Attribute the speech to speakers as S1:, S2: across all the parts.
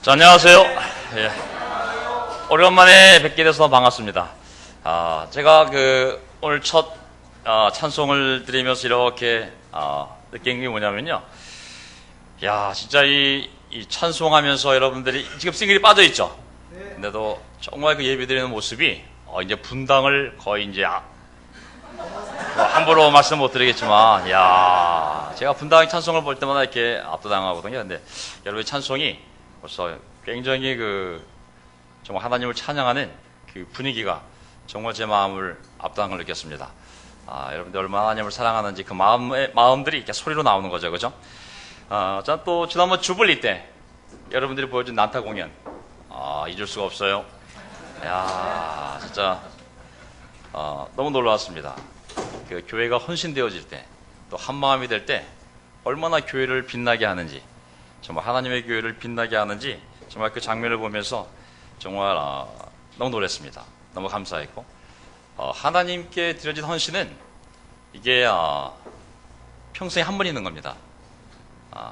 S1: 자, 안녕하세요. 예. 오랜만에 뵙게 돼서 반갑습니다. 제가 오늘 첫 찬송을 드리면서 이렇게 느낀 게 뭐냐면요. 야, 진짜 이 찬송하면서 여러분들이 지금 싱글이 빠져 있죠. 근데도 정말 그 예배 드리는 모습이 이제 분당을 거의 이제 함부로 말씀 못 드리겠지만, 야, 제가 분당 찬송을 볼 때마다 이렇게 압도당하거든요. 근데 여러분의 찬송이 벌써 굉장히 정말 하나님을 찬양하는 그 분위기가 정말 제 마음을 압도한 걸 느꼈습니다. 여러분들 얼마나 하나님을 사랑하는지 그 마음들이 이렇게 소리로 나오는 거죠, 그죠? 자, 또 지난번 주불리 때 여러분들이 보여준 난타 공연, 잊을 수가 없어요. 야, 진짜 너무 놀라웠습니다. 그 교회가 헌신되어질 때, 또 한마음이 될 때 얼마나 교회를 빛나게 하는지, 정말 하나님의 교회를 빛나게 하는지 정말 그 장면을 보면서 정말 너무 놀랐습니다. 너무 감사했고, 하나님께 드려진 헌신은 이게 평생에 한 번 있는 겁니다.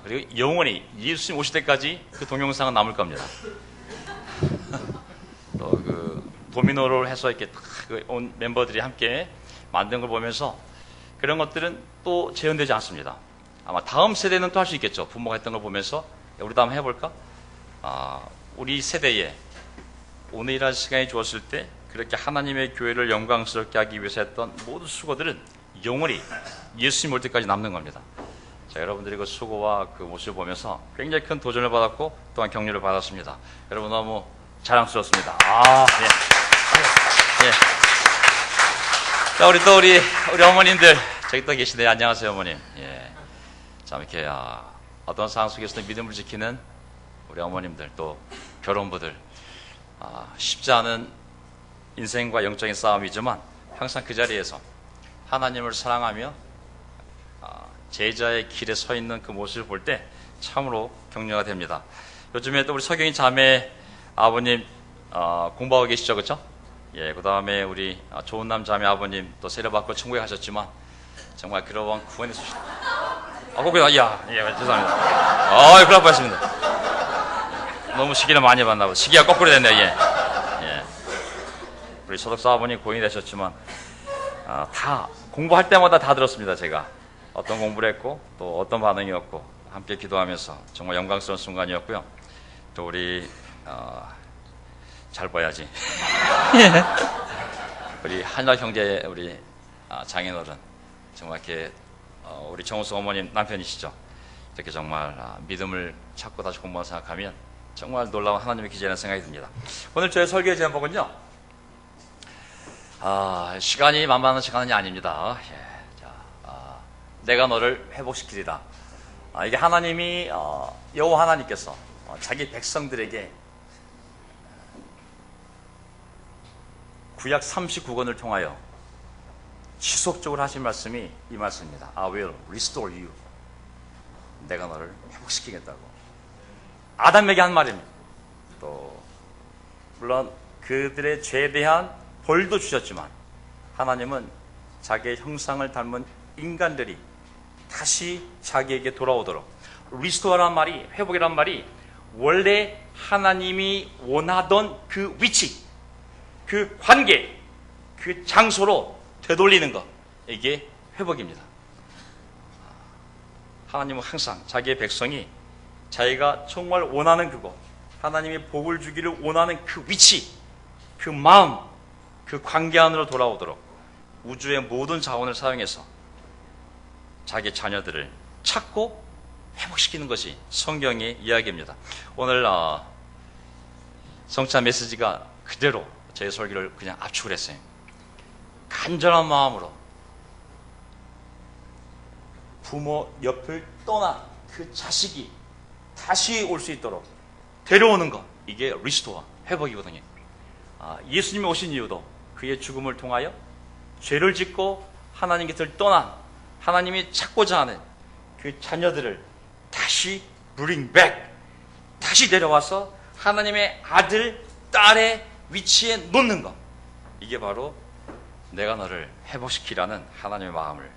S1: 그리고 영원히 예수님 오실 때까지 그 동영상은 남을 겁니다. 또 도미노를 해서 이렇게 온 멤버들이 함께 만든 걸 보면서 그런 것들은 또 재현되지 않습니다. 아마 다음 세대는 또 할 수 있겠죠. 부모가 했던 걸 보면서 우리도 한번 해볼까? 우리 세대에 오늘이라는 시간이 주었을 때 그렇게 하나님의 교회를 영광스럽게 하기 위해서 했던 모든 수고들은 영원히 예수님 올 때까지 남는 겁니다. 자, 여러분들이 그 수고와 그 모습을 보면서 굉장히 큰 도전을 받았고 또한 격려를 받았습니다. 여러분 너무 자랑스럽습니다. 네. 네. 자, 우리 어머님들 저기 또 계시네요. 안녕하세요, 어머님. 예. 참 이렇게 어떤 상황 속에서도 믿음을 지키는 우리 어머님들, 또 결혼부들, 쉽지 않은 인생과 영적인 싸움이지만 항상 그 자리에서 하나님을 사랑하며 제자의 길에 서 있는 그 모습을 볼 때 참으로 격려가 됩니다. 요즘에 또 우리 서경이 자매 아버님 공부하고 계시죠, 그렇죠? 예, 그 다음에 우리 좋은 남 자매 아버님 또 세례받고 천국에 가셨지만 정말 그러한 구원의 소식. 죄송합니다. 큰일 날 뻔했습니다. 너무 시기를 많이 봤나 보다. 시기가 거꾸로 됐네, 예. 우리 소독사 아버님 고인이 되셨지만, 다, 공부할 때마다 다 들었습니다, 제가. 어떤 공부를 했고, 또 어떤 반응이었고, 함께 기도하면서 정말 영광스러운 순간이었고요. 또 우리, 잘 봐야지. 우리 한일 형제, 우리 장인어른, 정말 이렇게, 우리 정우수 어머님 남편이시죠. 이렇게 정말 믿음을 찾고 다시 공부한 생각하면 정말 놀라운 하나님의 기재라는 생각이 듭니다. 오늘 저의 설교의 제목은요, 시간이 만만한 시간이 아닙니다. 내가 너를 회복시키리라. 이게 하나님이 여호와 하나님께서 자기 백성들에게 구약 39권을 통하여 지속적으로 하신 말씀이 이 말씀입니다. I will restore you. 내가 너를 회복시키겠다고. 아담에게 한 말입니다. 또 물론 그들의 죄에 대한 벌도 주셨지만 하나님은 자기의 형상을 닮은 인간들이 다시 자기에게 돌아오도록, 리스토어란 말이, 회복이란 말이 원래 하나님이 원하던 그 위치, 그 관계, 그 장소로 되돌리는 것, 이게 회복입니다. 하나님은 항상 자기의 백성이 자기가 정말 원하는 그곳, 하나님이 복을 주기를 원하는 그 위치, 그 마음, 그 관계 안으로 돌아오도록 우주의 모든 자원을 사용해서 자기 자녀들을 찾고 회복시키는 것이 성경의 이야기입니다. 오늘 성찬 메시지가 그대로 제 설교를 그냥 압축을 했어요. 간절한 마음으로 부모 옆을 떠난 그 자식이 다시 올 수 있도록 데려오는 것, 이게 리스토어, 회복이거든요. 예수님이 오신 이유도 그의 죽음을 통하여 죄를 짓고 하나님 곁을 떠난 하나님이 찾고자 하는 그 자녀들을 다시 bring back, 다시 데려와서 하나님의 아들, 딸의 위치에 놓는 것, 이게 바로 내가 너를 회복시키라는 하나님의 마음을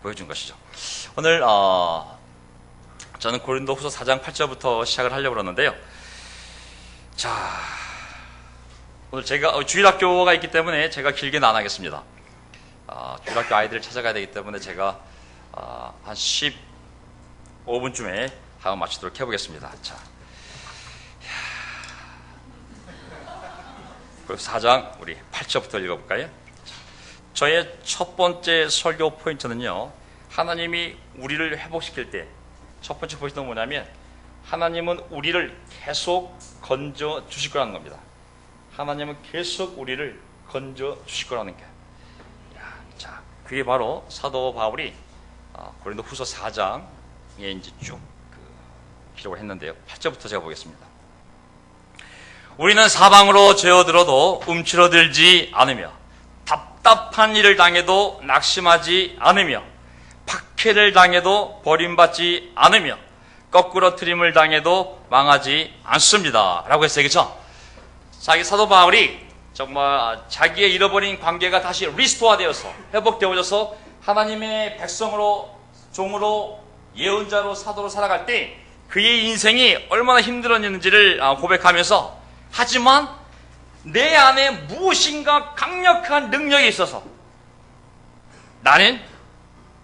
S1: 보여준 것이죠. 오늘 저는 고린도후서 4장 8절부터 시작을 하려고 그러는데요. 자, 오늘 제가 주일학교가 있기 때문에 제가 길게는 안 하겠습니다. 주일학교 아이들을 찾아가야 되기 때문에 제가 한 15분쯤에 한번 마치도록 해보겠습니다. 자, 그리고 4장 우리 8절부터 읽어볼까요? 저의 첫 번째 설교 포인트는요, 하나님이 우리를 회복시킬 때 첫 번째 포인트는 뭐냐면, 하나님은 우리를 계속 건져 주실 거라는 겁니다. 하나님은 계속 우리를 건져 주실 거라는 게. 자, 그게 바로 사도 바울이 고린도 후서 4장에 이제 쭉 기록을 했는데요. 8절부터 제가 보겠습니다. 우리는 사방으로 죄어들어도 움츠러들지 않으며, 답답한 일을 당해도 낙심하지 않으며, 박해를 당해도 버림받지 않으며, 거꾸로 트림을 당해도 망하지 않습니다. 라고 했어요. 그렇죠? 자기 사도 바울이 정말 자기의 잃어버린 관계가 다시 리스토어 되어서 회복되어져서 하나님의 백성으로, 종으로, 예언자로, 사도로 살아갈 때 그의 인생이 얼마나 힘들었는지를 고백하면서, 하지만 내 안에 무엇인가 강력한 능력이 있어서 나는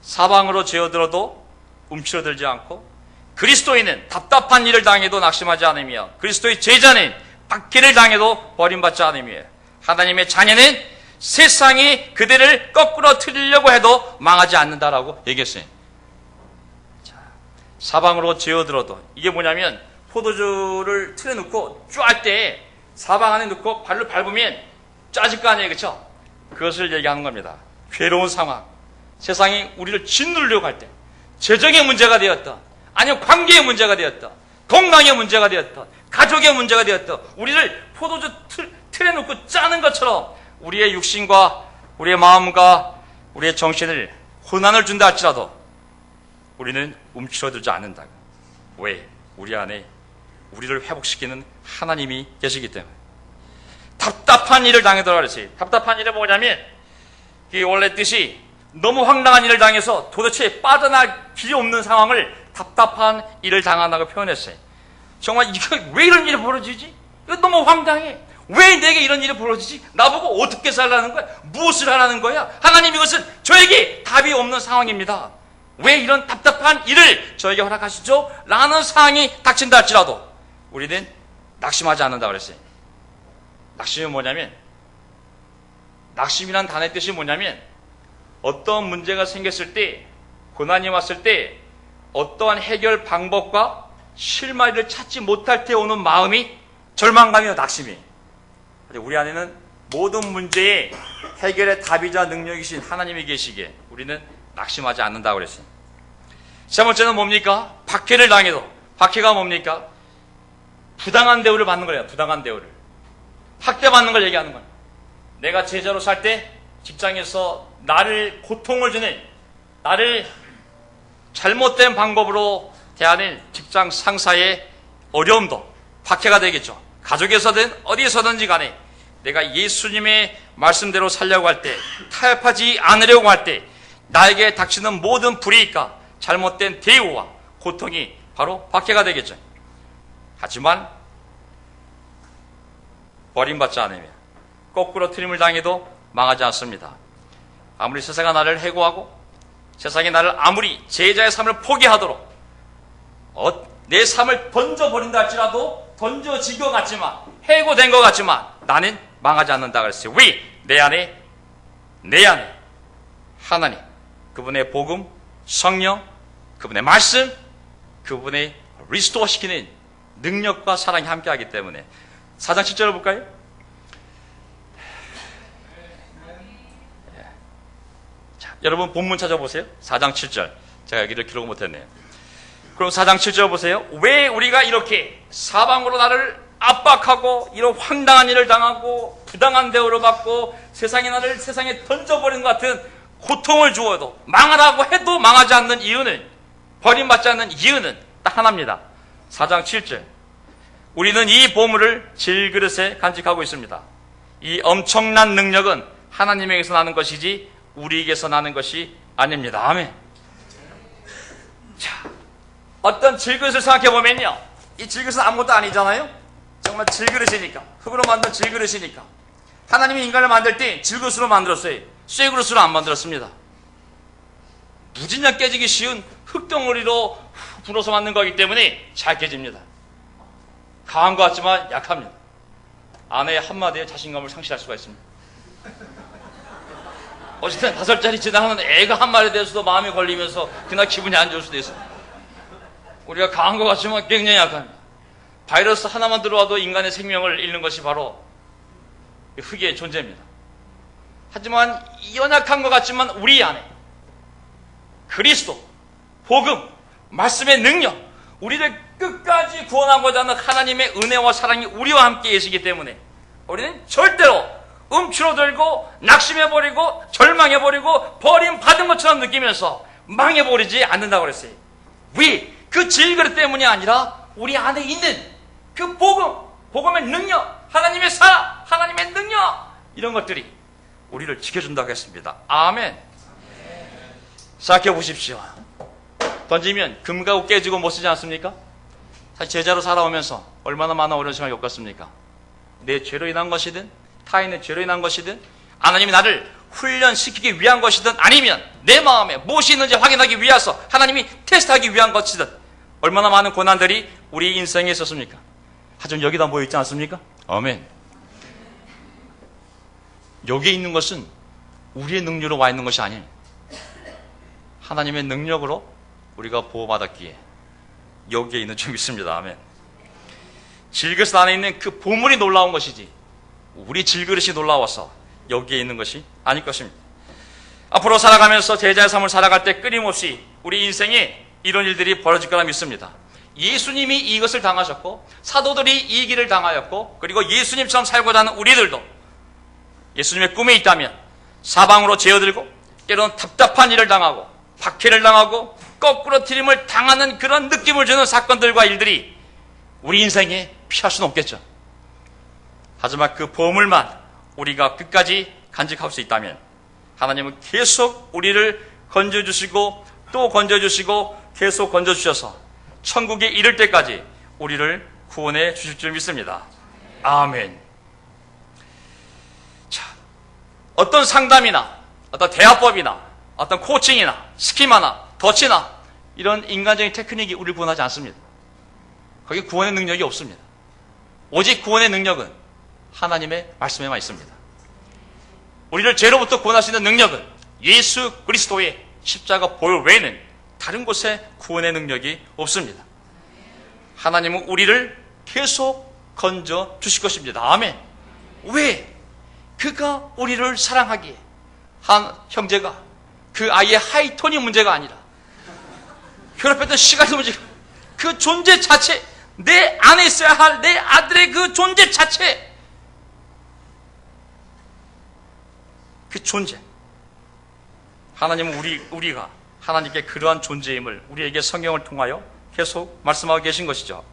S1: 사방으로 죄어들어도 움츠러들지 않고, 그리스도인은 답답한 일을 당해도 낙심하지 않으며, 그리스도의 제자는 박해를 당해도 버림받지 않으며, 하나님의 자녀는 세상이 그들을 거꾸로 틀리려고 해도 망하지 않는다라고 얘기했어요. 자, 사방으로 죄어들어도, 이게 뭐냐면 포도주를 틀에 넣고 쪼할 때 사방 안에 넣고 발로 밟으면 짜질 거 아니에요. 그렇죠? 그것을 얘기하는 겁니다. 괴로운 상황, 세상이 우리를 짓누르려고 할 때, 재정의 문제가 되었던, 아니면 관계의 문제가 되었던, 건강의 문제가 되었던, 가족의 문제가 되었던, 우리를 포도주 틀에 놓고 짜는 것처럼 우리의 육신과 우리의 마음과 우리의 정신을 혼란을 준다 할지라도 우리는 움츠러들지 않는다. 왜? 우리 안에 우리를 회복시키는 하나님이 계시기 때문에. 답답한 일을 당하더라 그랬어요. 답답한 일은 뭐냐면, 이 원래 뜻이 너무 황당한 일을 당해서 도대체 빠져나갈 길이 없는 상황을 답답한 일을 당한다고 표현했어요. 정말 이거 왜 이런 일이 벌어지지? 이거 너무 황당해. 왜 내게 이런 일이 벌어지지? 나보고 어떻게 살라는 거야? 무엇을 하라는 거야? 하나님, 이것은 저에게 답이 없는 상황입니다. 왜 이런 답답한 일을 저에게 허락하시죠? 라는 상황이 닥친다 할지라도 우리는 낙심하지 않는다 그랬어요. 낙심이 뭐냐면, 낙심이란 단어의 뜻이 뭐냐면, 어떤 문제가 생겼을 때, 고난이 왔을 때 어떠한 해결 방법과 실마리를 찾지 못할 때 오는 마음이 절망감이요, 낙심이. 우리 안에는 모든 문제의 해결의 답이자 능력이신 하나님이 계시기에 우리는 낙심하지 않는다고 그랬어요. 세 번째는 뭡니까? 박해를 당해도. 박해가 뭡니까? 부당한 대우를 받는 거예요. 부당한 대우를. 학대받는 걸 얘기하는 거예요. 내가 제자로 살 때 직장에서 나를 고통을 주는, 나를 잘못된 방법으로 대하는 직장 상사의 어려움도 박해가 되겠죠. 가족에서든 어디에서든지 간에 내가 예수님의 말씀대로 살려고 할 때, 타협하지 않으려고 할 때 나에게 닥치는 모든 불이익과 잘못된 대우와 고통이 바로 박해가 되겠죠. 하지만 버림받지 않으며 거꾸로 트림을 당해도 망하지 않습니다. 아무리 세상이 나를 해고하고 세상이 나를 아무리 제자의 삶을 포기하도록 내 삶을 던져버린다 할지라도, 던져진 것 같지만, 해고된 것 같지만 나는 망하지 않는다 그랬어요. 왜? 내 안에 하나님, 그분의 복음, 성령, 그분의 말씀, 그분의 리스토어 시키는 능력과 사랑이 함께하기 때문에. 4장 7절을 볼까요? 자, 여러분 본문 찾아보세요. 4장 7절. 제가 여기를 기록 못했네요. 그럼 4장 7절 보세요. 왜 우리가 이렇게 사방으로 나를 압박하고 이런 황당한 일을 당하고 부당한 대우를 받고 세상에 던져버리는 것 같은 고통을 주어도 망하라고 해도 망하지 않는 이유는, 버림받지 않는 이유는 딱 하나입니다. 4장 7절. 우리는 이 보물을 질그릇에 간직하고 있습니다. 이 엄청난 능력은 하나님에게서 나는 것이지 우리에게서 나는 것이 아닙니다. 아멘. 자, 어떤 질그릇을 생각해 보면요, 이 질그릇은 아무것도 아니잖아요.
S2: 정말 질그릇이니까, 흙으로 만든 질그릇이니까 하나님이 인간을 만들 때 질그릇으로 만들었어요. 쇠그릇으로 안 만들었습니다. 무진장 깨지기 쉬운 흙덩어리로 불어서 만든 거기 때문에 잘 깨집니다. 강한 것 같지만 약합니다. 아내의 한마디에 자신감을 상실할 수가 있습니다. 어쨌든 5살짜리 지나가는 애가 한 말에 대해서도 마음이 걸리면서 그날 기분이 안 좋을 수도 있어요. 우리가 강한 것 같지만 굉장히 약합니다. 바이러스 하나만 들어와도 인간의 생명을 잃는 것이 바로 흙의 존재입니다. 하지만 연약한 것 같지만 우리 안에 그리스도, 복음, 말씀의 능력, 우리를 끝까지 구원하고자 하는 하나님의 은혜와 사랑이 우리와 함께 계시기 때문에 우리는 절대로 움츠러들고 낙심해버리고 절망해버리고 버림받은 것처럼 느끼면서 망해버리지 않는다고 그랬어요. 왜? 그 질그릇 때문이 아니라 우리 안에 있는 그 복음, 복음의 능력, 하나님의 사랑, 하나님의 능력, 이런 것들이 우리를 지켜준다고 했습니다. 아멘. 생각해 보십시오. 던지면 금가고 깨지고 못 쓰지 않습니까? 사실 제자로 살아오면서 얼마나 많은 어려운 시간을 겪었습니까? 내 죄로 인한 것이든 타인의 죄로 인한 것이든 하나님이 나를 훈련시키기 위한 것이든 아니면 내 마음에 무엇이 있는지 확인하기 위해서 하나님이 테스트하기 위한 것이든 얼마나 많은 고난들이 우리 인생에 있었습니까? 하지만 여기다 모여있지 않습니까? 아멘. 여기에 있는 것은 우리의 능력으로 와 있는 것이 아닙니다. 하나님의 능력으로 우리가 보호받았기에 여기에 있는 줄 믿습니다. 아멘. 질그릇 안에 있는 그 보물이 놀라운 것이지 우리 질그릇이 놀라워서 여기에 있는 것이 아닐 것입니다. 앞으로 살아가면서 제자의 삶을 살아갈 때 끊임없이 우리 인생에 이런 일들이 벌어질 거라 믿습니다. 예수님이 이것을 당하셨고 사도들이 이 길을 당하였고 그리고 예수님처럼 살고자 하는 우리들도 예수님의 꿈에 있다면 사방으로 제어들고 때로는 답답한 일을 당하고 박해를 당하고 거꾸로 트림을 당하는 그런 느낌을 주는 사건들과 일들이 우리 인생에 피할 수는 없겠죠. 하지만 그 보물만 우리가 끝까지 간직할 수 있다면 하나님은 계속 우리를 건져주시고 또 건져주시고 계속 건져주셔서 천국에 이를 때까지 우리를 구원해 주실 줄 믿습니다. 아멘. 자, 어떤 상담이나 어떤 대화법이나 어떤 코칭이나 스키마나 덫이나 이런 인간적인 테크닉이 우리를 구원하지 않습니다. 거기 구원의 능력이 없습니다. 오직 구원의 능력은 하나님의 말씀에만 있습니다. 우리를 죄로부터 구원할 수 있는 능력은 예수 그리스도의 십자가 보혈 외에는 다른 곳에 구원의 능력이 없습니다. 하나님은 우리를 계속 건져 주실 것입니다. 아멘. 왜? 그가 우리를 사랑하기에 한 형제가 그 아이의 하이톤이 문제가 아니라 괴롭혔던 시간이 문제가 그 존재 자체 내 안에 있어야 할 내 아들의 그 존재 자체 그 존재 하나님은 우리가 하나님께 그러한 존재임을 우리에게 성경을 통하여 계속 말씀하고 계신 것이죠.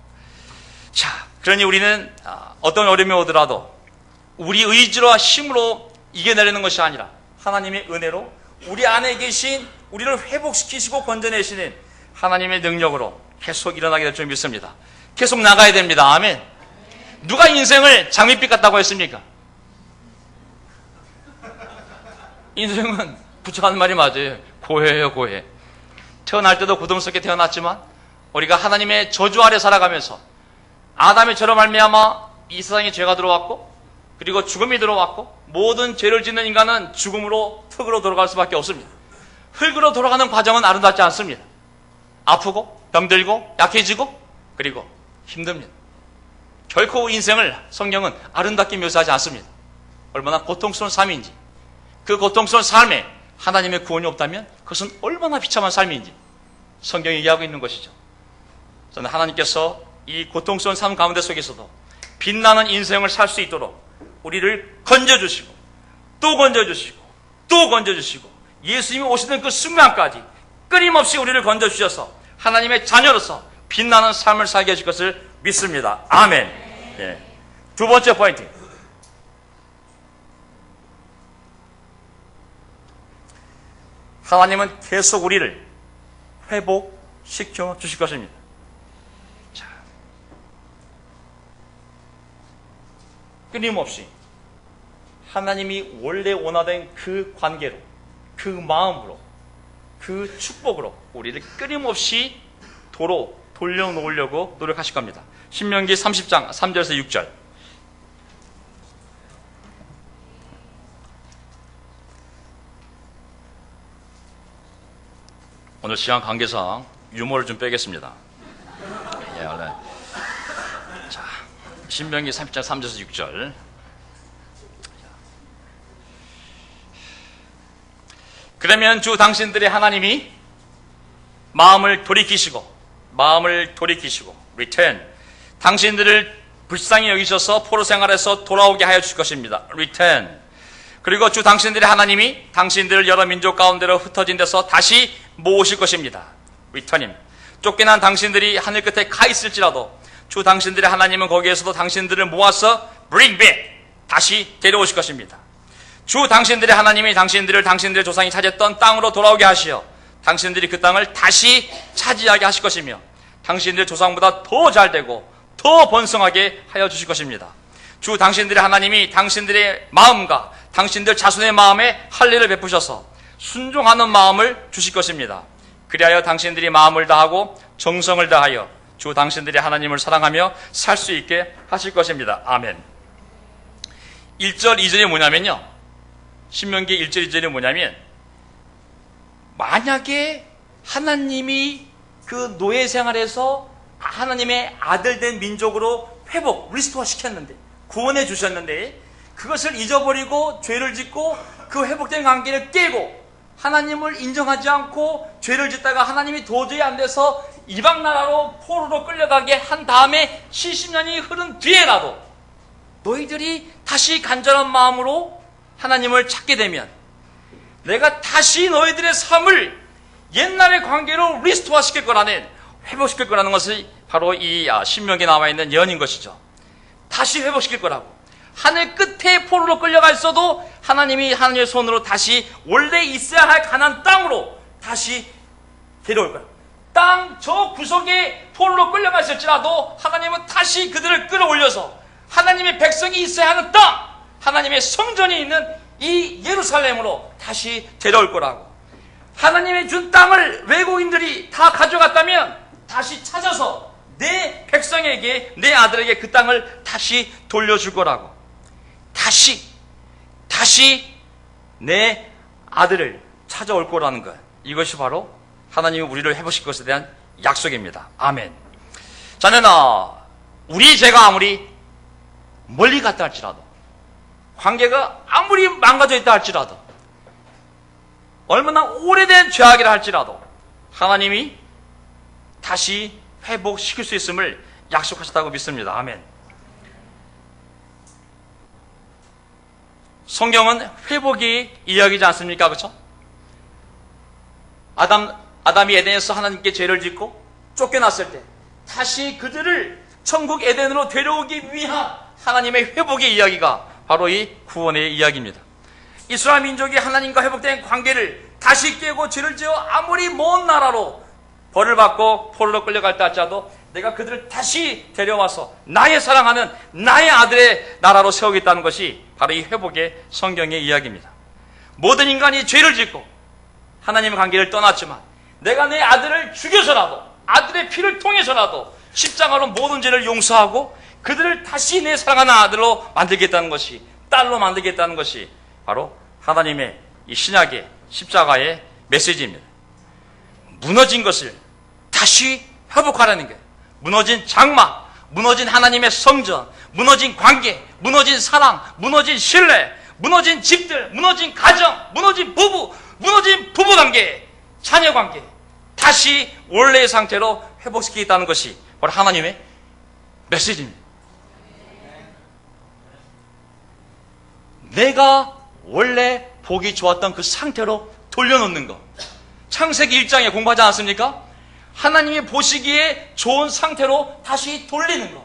S2: 자, 그러니 우리는 어떤 어려움이 오더라도 우리 의지와 힘으로 이겨내려는 것이 아니라 하나님의 은혜로 우리 안에 계신 우리를 회복시키시고 건져내시는 하나님의 능력으로 계속 일어나게 될 줄 믿습니다. 계속 나가야 됩니다. 아멘. 누가 인생을 장밋빛 같다고 했습니까? 인생은 부처하는 말이 맞아요. 고해예요, 고해. 태어날 때도 고통스럽게 태어났지만 우리가 하나님의 저주 아래 살아가면서 아담의 죄로 말미암아 이 세상에 죄가 들어왔고 그리고 죽음이 들어왔고 모든 죄를 짓는 인간은 죽음으로 흙으로 돌아갈 수밖에 없습니다. 흙으로 돌아가는 과정은 아름답지 않습니다. 아프고 병들고 약해지고 그리고 힘듭니다. 결코 인생을 성경은 아름답게 묘사하지 않습니다. 얼마나 고통스러운 삶인지 그 고통스러운 삶에 하나님의 구원이 없다면 그것은 얼마나 비참한 삶인지 성경이 얘기하고 있는 것이죠. 저는 하나님께서 이 고통스러운 삶 가운데 속에서도 빛나는 인생을 살 수 있도록 우리를 건져주시고 또 건져주시고 또 건져주시고 예수님이 오시는 그 순간까지 끊임없이 우리를 건져주셔서 하나님의 자녀로서 빛나는 삶을 살게 해줄 것을 믿습니다. 아멘. 예. 두 번째 포인트. 하나님은 계속 우리를 회복시켜 주실 것입니다. 자,
S1: 끊임없이 하나님이 원래 원하던 그 관계로, 그 마음으로, 그 축복으로 우리를 끊임없이 도로 돌려놓으려고 노력하실 겁니다. 신명기 30장 3절에서 6절. 오늘 시간 관계상 유머를 좀 빼겠습니다. 예, 원래. 자, 신명기 30장 3절에서 6절. 그러면 주 당신들의 하나님이 마음을 돌이키시고 return, 당신들을 불쌍히 여기셔서 포로 생활에서 돌아오게 하여 주실 것입니다. return. 그리고 주 당신들의 하나님이 당신들을 여러 민족 가운데로 흩어진 데서 다시 모으실 것입니다. return. 쫓겨난 당신들이 하늘 끝에 가 있을지라도 주 당신들의 하나님은 거기에서도 당신들을 모아서 bring back, 다시 데려오실 것입니다. 주 당신들의 하나님이 당신들을 당신들의 조상이 차지했던 땅으로 돌아오게 하시어 당신들이 그 땅을 다시 차지하게 하실 것이며 당신들의 조상보다 더 잘되고 더 번성하게 하여 주실 것입니다. 주 당신들의 하나님이 당신들의 마음과 당신들 자손의 마음에 할례를 베푸셔서 순종하는 마음을 주실 것입니다. 그리하여 당신들이 마음을 다하고 정성을 다하여 주 당신들의 하나님을 사랑하며 살 수 있게 하실 것입니다. 아멘. 1절 2절이 뭐냐면요, 신명기 1절 2절이 뭐냐면, 만약에 하나님이 그 노예 생활에서 하나님의 아들 된 민족으로 회복, 리스토어 시켰는데, 구원해 주셨는데, 그것을 잊어버리고 죄를 짓고 그 회복된 관계를 깨고 하나님을 인정하지 않고 죄를 짓다가 하나님이 도저히 안 돼서 이방 나라로 포로로 끌려가게 한 다음에 70년이 흐른 뒤에라도 너희들이 다시 간절한 마음으로 하나님을 찾게 되면 내가 다시 너희들의 삶을 옛날의 관계로 리스토어 시킬 거라는, 회복시킬 거라는 것이 바로 이 신명기에 나와 있는 예언인 것이죠. 다시 회복시킬 거라고. 하늘 끝에 포로로 끌려가 있어도 하나님이 하나님의 손으로 다시 원래 있어야 할 가나안 땅으로 다시 데려올 거예요. 땅 저 구석에 포로로 끌려가 있을지라도 하나님은 다시 그들을 끌어올려서 하나님의 백성이 있어야 하는 땅, 하나님의 성전이 있는 이 예루살렘으로 다시 데려올 거라고. 하나님의 준 땅을 외국인들이 다 가져갔다면 다시 찾아서 내 백성에게, 내 아들에게 그 땅을 다시 돌려줄 거라고. 다시 내 아들을 찾아올 거라는 것. 이것이 바로 하나님이 우리를 회복시킬 것에 대한 약속입니다. 아멘. 자는 우리 죄가 아무리 멀리 갔다 할지라도, 관계가 아무리 망가져 있다 할지라도, 얼마나 오래된 죄악이라 할지라도 하나님이 다시 회복시킬 수 있음을 약속하셨다고 믿습니다. 아멘. 성경은 회복이 이야기지 않습니까? 그렇죠? 아담이 에덴에서 하나님께 죄를 짓고 쫓겨났을 때 다시 그들을 천국 에덴으로 데려오기 위한 하나님의 회복의 이야기가 바로 이 구원의 이야기입니다. 이스라엘 민족이 하나님과 회복된 관계를 다시 깨고 죄를 지어 아무리 먼 나라로 벌을 받고 포로로 끌려갈 때 할지라도 내가 그들을 다시 데려와서 나의 사랑하는 나의 아들의 나라로 세우겠다는 것이 바로 이 회복의 성경의 이야기입니다. 모든 인간이 죄를 짓고 하나님의 관계를 떠났지만 내가 내 아들을 죽여서라도, 아들의 피를 통해서라도 십자가로 모든 죄를 용서하고 그들을 다시 내 사랑하는 아들로 만들겠다는 것이, 딸로 만들겠다는 것이 바로 하나님의 이 신약의 십자가의 메시지입니다. 무너진 것을 다시 회복하라는 거예요. 무너진 장막, 무너진 하나님의 성전, 무너진 관계, 무너진 사랑, 무너진 신뢰, 무너진 집들, 무너진 가정, 무너진 부부, 무너진 부부관계, 자녀관계, 다시 원래의 상태로 회복시키겠다는 것이 바로 하나님의 메시지입니다. 내가 원래 보기 좋았던 그 상태로 돌려놓는 것. 창세기 1장에 공부하지 않았습니까? 하나님이 보시기에 좋은 상태로 다시 돌리는 것.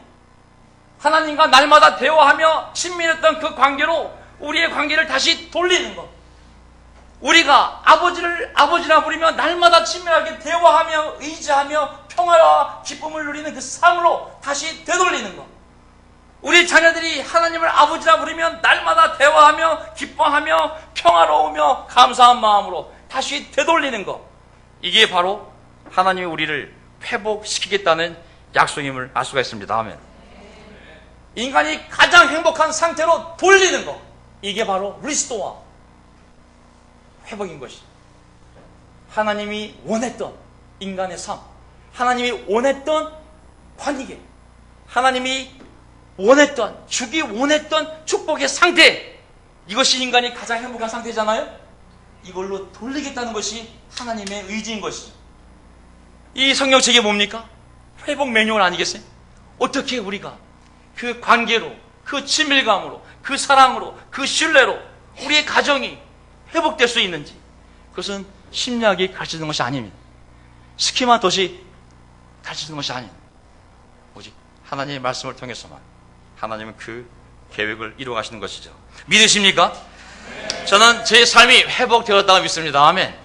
S1: 하나님과 날마다 대화하며 친밀했던 그 관계로 우리의 관계를 다시 돌리는 것. 우리가 아버지를 아버지라 부르며 날마다 친밀하게 대화하며 의지하며 평화와 기쁨을 누리는 그 삶으로 다시 되돌리는 것. 우리
S2: 우리 자녀들이 하나님을 아버지라 부르면 날마다 대화하며 기뻐하며 평화로우며 감사한 마음으로 다시 되돌리는 것, 이게 바로 하나님이 우리를 회복시키겠다는 약속임을 알 수가 있습니다. 아멘. 인간이 가장 행복한 상태로 돌리는 것, 이게 바로 리스토어, 회복인 것이. 하나님이 원했던 인간의 삶, 하나님이 원했던 관계, 하나님이 원했던, 주기 원했던 축복의 상태, 이것이 인간이 가장 행복한 상태잖아요. 이걸로 돌리겠다는 것이 하나님의 의지인 것이죠. 이 성경책이 뭡니까? 회복 매뉴얼 아니겠어요? 어떻게 우리가 그 관계로, 그 친밀감으로, 그 사랑으로, 그 신뢰로 우리의 가정이 회복될 수 있는지, 그것은 심리학이 가르치는 것이 아닙니다. 스키마 덫이 가르치는 것이 아닙니다. 오직 하나님의 말씀을 통해서만 하나님은 그 계획을 이루어가시는 것이죠. 믿으십니까? 저는 제 삶이 회복되었다고 믿습니다. 아멘.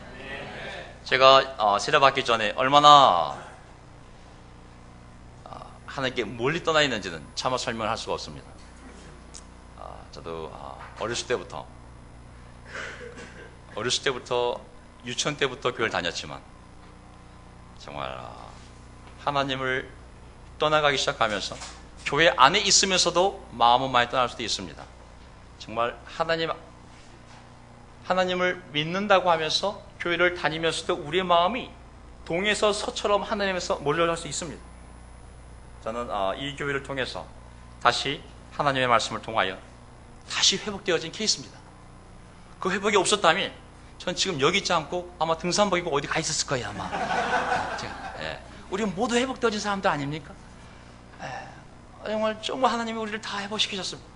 S2: 제가 세례받기 전에 얼마나 하나님께 멀리 떠나 있는지는 차마 설명을 할 수가 없습니다. 저도 어렸을 때부터 유치원 때부터 교회를 다녔지만 정말 하나님을 떠나가기 시작하면서 교회 안에 있으면서도 마음은 많이 떠날 수도 있습니다. 정말 하나님을 믿는다고 하면서 교회를 다니면서도 우리의 마음이 동에서 서처럼 하나님에서 몰려갈 수 있습니다. 저는 이 교회를 통해서 다시 하나님의 말씀을 통하여 다시 회복되어진 케이스입니다. 그 회복이 없었다면 전 지금 여기 있지 않고 아마 등산복 입고 어디 가 있었을 거예요, 아마. 우리 모두 회복되어진 사람들 아닙니까? 정말 하나님이 우리를 다 회복시키셨습니다.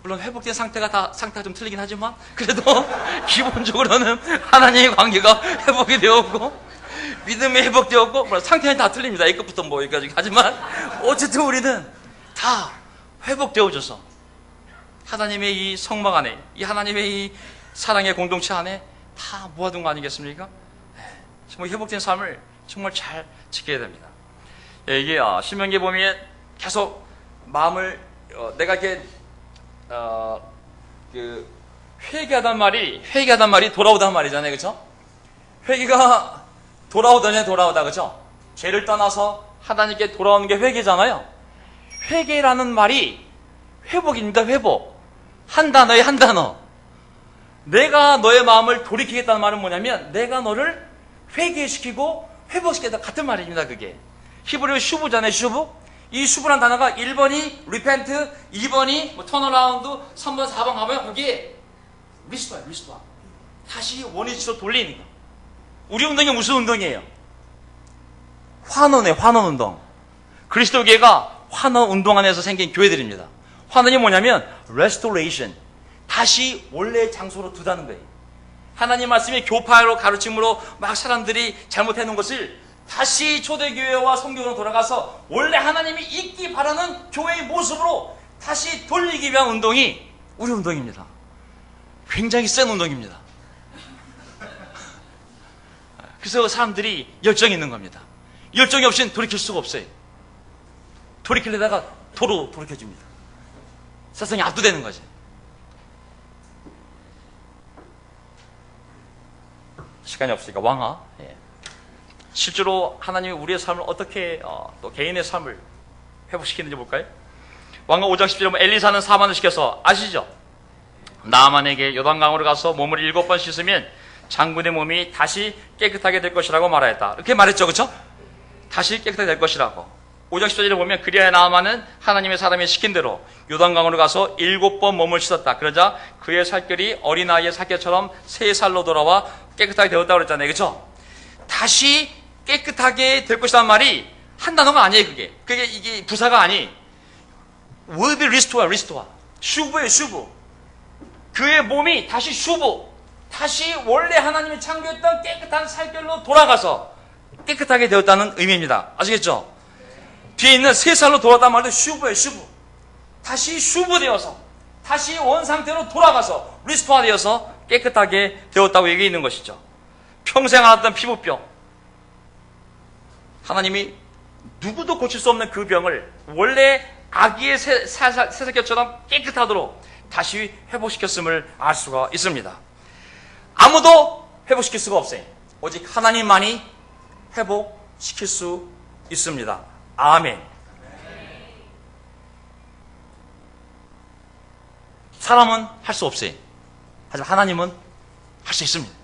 S2: 물론 회복된 상태가 좀 틀리긴 하지만 그래도 기본적으로는 하나님의 관계가 회복이 되었고 믿음이 회복되었고, 물론 상태는 다 틀립니다. A급부터 여기까지. 하지만 어쨌든 우리는 다 회복되어져서 하나님의 이 성막 안에, 이 하나님의 이 사랑의 공동체 안에 다 모아둔 거 아니겠습니까? 정말 회복된 삶을 정말 잘 지켜야 됩니다. 이게 신명기에 보면 계속 마음을 내가 이렇게 회개하단 말이 돌아오단 말이잖아요, 그렇죠? 회개가 돌아오다, 그렇죠? 죄를 떠나서 하나님께 돌아오는 게 회개잖아요. 회개라는 말이 회복입니다. 회복. 한 단어에 한 단어. 내가 너의 마음을 돌이키겠다는 말은 뭐냐면 내가 너를 회개시키고 회복시키겠다, 같은 말입니다. 그게 히브리어 슈브잖아요. 슈브. 이 슈브란 단어가 1번이 repent, 2번이 turnaround, 3번, 4번 가면 여기에 restore. 다시 원위치로 돌리는 거. 우리 운동이 무슨 운동이에요? 환원의 환원 운동. 그리스도교회가 환원 운동 안에서 생긴 교회들입니다. 환원이 뭐냐면 restoration. 다시 원래의 장소로 두다는 거예요. 하나님 말씀이 교파로 가르침으로 막 사람들이 잘못해놓은 것을 다시 초대교회와 성경으로 돌아가서 원래 하나님이 있기 바라는 교회의 모습으로 다시 돌리기 위한 운동이 우리 운동입니다. 굉장히 센 운동입니다. 그래서 사람들이 열정이 있는 겁니다. 열정이 없이는 돌이킬 수가 없어요. 돌이키려다가 도로 돌이켜집니다. 세상이 압도되는 거지. 시간이 없으니까 왕아. 실제로 하나님이 우리의 삶을 어떻게 또 개인의 삶을 회복시키는지 볼까요? 왕가 5장 10절에 보면 엘리사는 사만을 시켜서, 아시죠? 나아만에게 요단강으로 가서 몸을 7번 씻으면 장군의 몸이 다시 깨끗하게 될 것이라고 말하였다. 이렇게 말했죠, 그렇죠? 다시 깨끗하게 될 것이라고. 5장 10절에 보면 그리하여 나아만은 하나님의 사람이 시킨 대로 요단강으로 가서 7번 몸을 씻었다. 그러자 그의 살결이 어린아이의 살결처럼 새 살로 돌아와 깨끗하게 되었다고 그랬잖아요, 그렇죠? 다시 깨끗하게 될 것이라는 말이 한 단어가 아니에요. 그게 이게 부사가 아니. will be restore. 슈브예요, 슈브. 그의 몸이 다시 슈브. 다시 원래 하나님이 창조했던 깨끗한 살결로 돌아가서 깨끗하게 되었다는 의미입니다. 아시겠죠? 뒤에 있는 새 살로 돌아왔단 말도 슈브예요, 슈브. 다시 슈브 되어서, 다시 원 상태로 돌아가서 리스토어 되어서 깨끗하게 되었다고 얘기해 있는 것이죠. 평생 앓았던 피부병. 하나님이 누구도 고칠 수 없는 그 병을 원래 아기의 새새끼처럼 깨끗하도록 다시 회복시켰음을 알 수가 있습니다. 아무도 회복시킬 수가 없어요. 오직 하나님만이 회복시킬 수 있습니다. 아멘. 사람은 할 수 없어요. 하지만 하나님은 할 수 있습니다.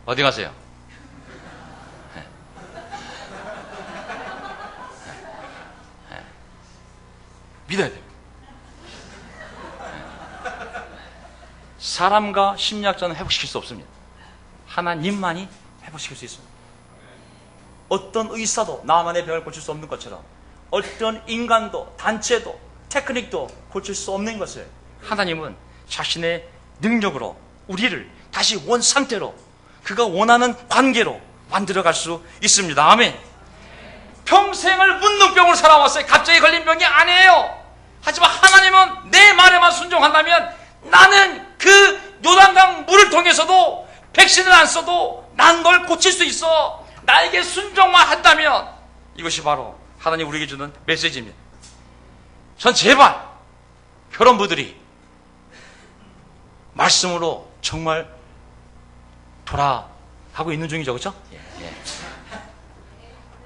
S2: 어디 가세요? 믿어야 돼요. 사람과 심리학자는 회복시킬 수 없습니다. 하나님만이 회복시킬 수 있습니다. 어떤 의사도 나만의 병을 고칠 수 없는 것처럼 어떤 인간도 단체도 테크닉도 고칠 수 없는 것을 하나님은 자신의 능력으로 우리를 다시 원 상태로 그가 원하는 관계로 만들어갈 수 있습니다. 아멘. 평생을 문둥병으로 살아왔어요. 갑자기 걸린 병이 아니에요. 하지만 하나님은 내 말에만 순종한다면 나는 그 요단강 물을 통해서도 백신을 안 써도 난 널 고칠 수 있어. 나에게 순종만 한다면 이것이 바로 하나님 우리에게 주는 메시지입니다. 전 제발 여러분들이 말씀으로 정말 돌아가고 있는 중이죠. 그렇죠? 예.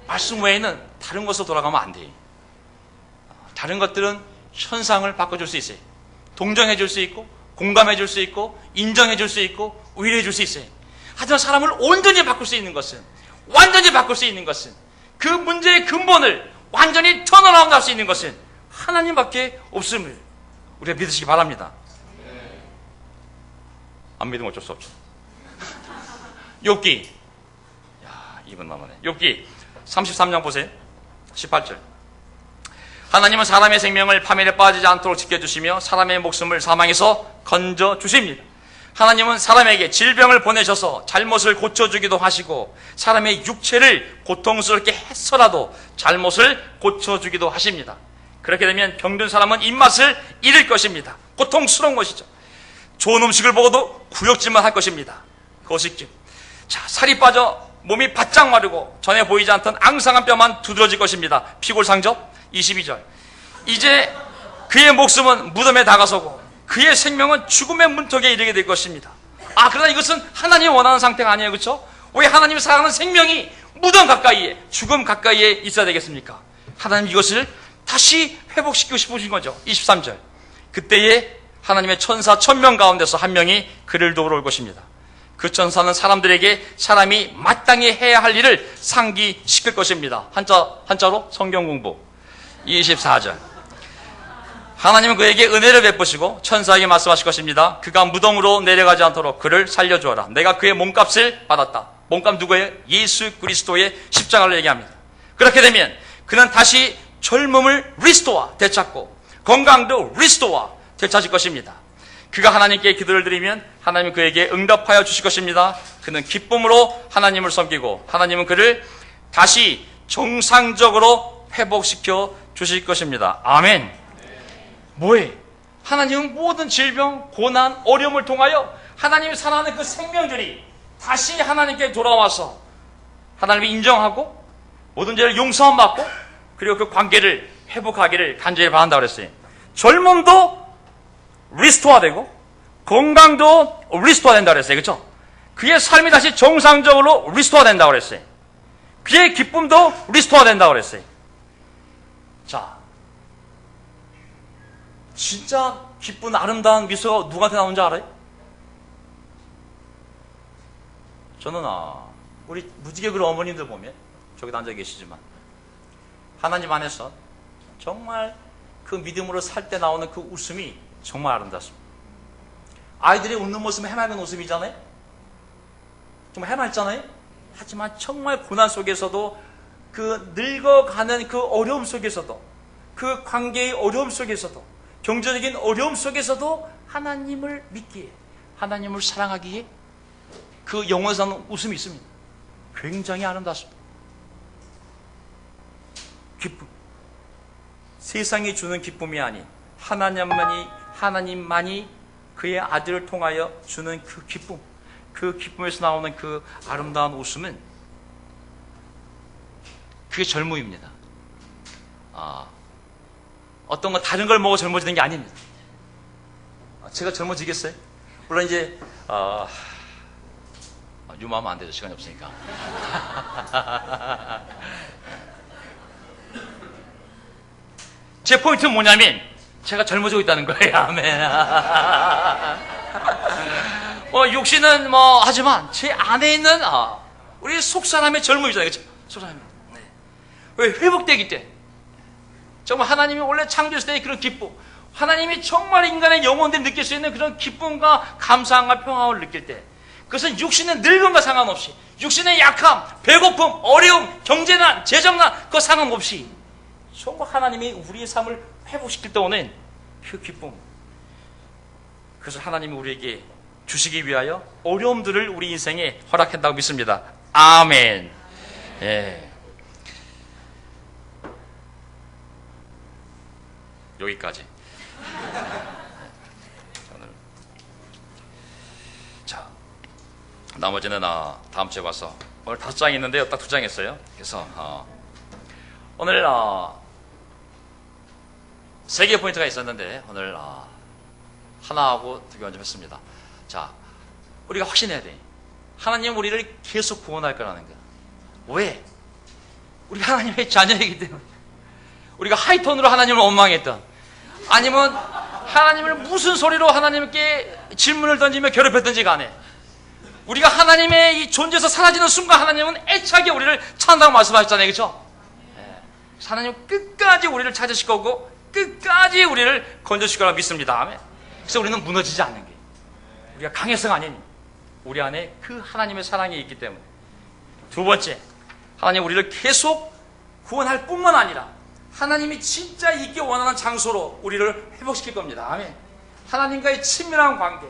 S2: 말씀 외에는 다른 것으로 돌아가면 안 돼요. 다른 것들은 현상을 바꿔줄 수 있어요. 동정해 줄 수 있고 공감해 줄 수 있고 인정해 줄 수 있고 위로해 줄 수 있어요. 하지만 사람을 온전히 바꿀 수 있는 것은 완전히 바꿀 수 있는 것은 그 문제의 근본을 완전히 턴어라운드 할 수 있는 것은 하나님밖에 없음을 우리가 믿으시기 바랍니다. 안 믿으면 어쩔 수 없죠. 욥기, 야, 2분 남았네. 욥기 33장 보세요. 18절. 하나님은 사람의 생명을 파멸에 빠지지 않도록 지켜주시며 사람의 목숨을 사망에서 건져주십니다. 하나님은 사람에게 질병을 보내셔서 잘못을 고쳐주기도 하시고 사람의 육체를 고통스럽게 해서라도 잘못을 고쳐주기도 하십니다. 그렇게 되면 병든 사람은 입맛을 잃을 것입니다. 고통스러운 것이죠. 좋은 음식을 먹어도 구역질만 할 것입니다. 거식증. 자, 살이 빠져 몸이 바짝 마르고 전에 보이지 않던 앙상한 뼈만 두드러질 것입니다. 피골상접 22절. 이제 그의 목숨은 무덤에 다가서고 그의 생명은 죽음의 문턱에 이르게 될 것입니다. 그러나 이것은 하나님이 원하는 상태가 아니에요. 그렇죠? 왜 하나님이 사랑하는 생명이 무덤 가까이에 죽음 가까이에 있어야 되겠습니까? 하나님 이것을 다시 회복시키고 싶으신 거죠. 23절. 그때에 하나님의 천사 1000명 가운데서 한 명이 그를 도우러 올 것입니다. 그 천사는 사람들에게 사람이 마땅히 해야 할 일을 상기시킬 것입니다. 한자로 성경 공부. 24절. 하나님은 그에게 은혜를 베푸시고 천사에게 말씀하실 것입니다. 그가 무덤으로 내려가지 않도록 그를 살려주어라. 내가 그의 몸값을 받았다. 몸값 누구예요? 예수 그리스도의 십자가를 얘기합니다. 그렇게 되면 그는 다시 젊음을 리스토어 되찾고 건강도 리스토어 되찾을 것입니다. 그가 하나님께 기도를 드리면 하나님은 그에게 응답하여 주실 것입니다. 그는 기쁨으로 하나님을 섬기고 하나님은 그를 다시 정상적으로 회복시켜 주실 것입니다. 아멘. 뭐해? 하나님은 모든 질병, 고난, 어려움을 통하여 하나님이 사랑하는 그 생명들이 다시 하나님께 돌아와서 하나님을 인정하고 모든 죄를 용서함 받고 그리고 그 관계를 회복하기를 간절히 바란다고 그랬어요. 젊음도 리스토어 되고 건강도 리스토어 된다고 그랬어요. 그렇죠? 그의 삶이 다시 정상적으로 리스토어 된다고 그랬어요. 그의 기쁨도 리스토어 된다고 그랬어요. 자, 진짜 기쁜 아름다운 미소가 누구한테 나오는지 알아요? 저는 우리 무지개그룹 어머님들 보면 저기도 앉아 계시지만 하나님 안에서 정말 그 믿음으로 살 때 나오는 그 웃음이 정말 아름답습니다. 아이들이 웃는 모습은 해맑은 웃음이잖아요. 정말 해맑잖아요. 하지만 정말 고난 속에서도 그 늙어가는 그 어려움 속에서도 그 관계의 어려움 속에서도 경제적인 어려움 속에서도 하나님을 믿기에 하나님을 사랑하기에 그 영혼에서 나는 웃음이 있습니다. 굉장히 아름답습니다. 기쁨. 세상이 주는 기쁨이 아닌 하나님만이 그의 아들을 통하여 주는 그 기쁨, 그 기쁨에서 나오는 그 아름다운 웃음은 그게 젊음입니다. 어떤 거 다른 걸 먹어 젊어지는 게 아닙니다. 제가 젊어지겠어요? 물론 이제 유마하면 안 되죠. 시간이 없으니까. 제 포인트는 뭐냐면 제가 젊어지고 있다는 거예요. 아멘. 육신은 하지만 제 안에 있는 우리 속사람의 젊음이잖아요. 그렇죠? 속사람이. 네. 왜 회복되기 때 정말 하나님이 원래 창조했을 때의 그런 기쁨, 하나님이 정말 인간의 영혼들이 느낄 수 있는 그런 기쁨과 감사함과 평화를 느낄 때, 그것은 육신의 늙음과 상관없이, 육신의 약함, 배고픔, 어려움, 경제난, 재정난, 그거 상관없이 정말 하나님이 우리의 삶을 회복시킬 때 오는 그 기쁨, 그것을 하나님이 우리에게 주시기 위하여 어려움들을 우리 인생에 허락한다고 믿습니다. 아멘. 예. 여기까지. 자, 나머지는 다음 주에 와서, 오늘 5장 있는데요, 딱 2장 했어요. 그래서 오늘 3개의 포인트가 있었는데 오늘 하나하고 2개 좀 했습니다. 자, 우리가 확신해야 돼. 하나님 우리를 계속 구원할 거라는 거야. 왜? 우리 하나님의 자녀이기 때문에. 우리가 하이톤으로 하나님을 원망했던, 아니면 하나님을 무슨 소리로 하나님께 질문을 던지며 괴롭혔든지 간에, 우리가 하나님의 이 존재에서 사라지는 순간 하나님은 애착에 우리를 찾는다고 말씀하셨잖아요. 그렇죠? 하나님은 끝까지 우리를 찾으실 거고 끝까지 우리를 건져주실 거라고 믿습니다. 아멘. 그래서 우리는 무너지지 않는 게, 우리가 강해서가 아닌 우리 안에 그 하나님의 사랑이 있기 때문에. 2번째, 하나님 우리를 계속 구원할 뿐만 아니라 하나님이 진짜 있기 원하는 장소로 우리를 회복시킬 겁니다. 아멘. 하나님과의 친밀한 관계,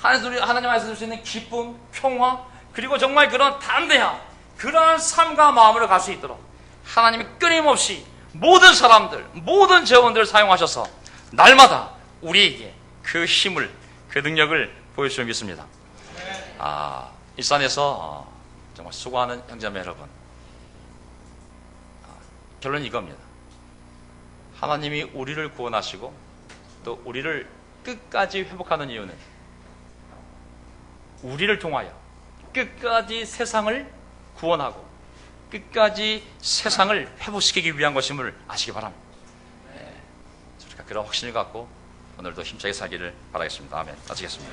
S2: 하나님 안에서 줄 수 있는 기쁨, 평화, 그리고 정말 그런 담대함, 그러한 삶과 마음으로 갈 수 있도록 하나님이 끊임없이 모든 사람들, 모든 재원들을 사용하셔서 날마다 우리에게 그 힘을, 그 능력을 보여주시면 믿습니다. 일산에서 정말 수고하는 형제자매 여러분, 결론이 이겁니다. 하나님이 우리를 구원하시고 또 우리를 끝까지 회복하는 이유는 우리를 통하여 끝까지 세상을 구원하고 끝까지 세상을 회복시키기 위한 것임을 아시기 바랍니다. 우리가 그런 확신을 갖고 오늘도 힘차게 살기를 바라겠습니다. 아멘. 마치겠습니다.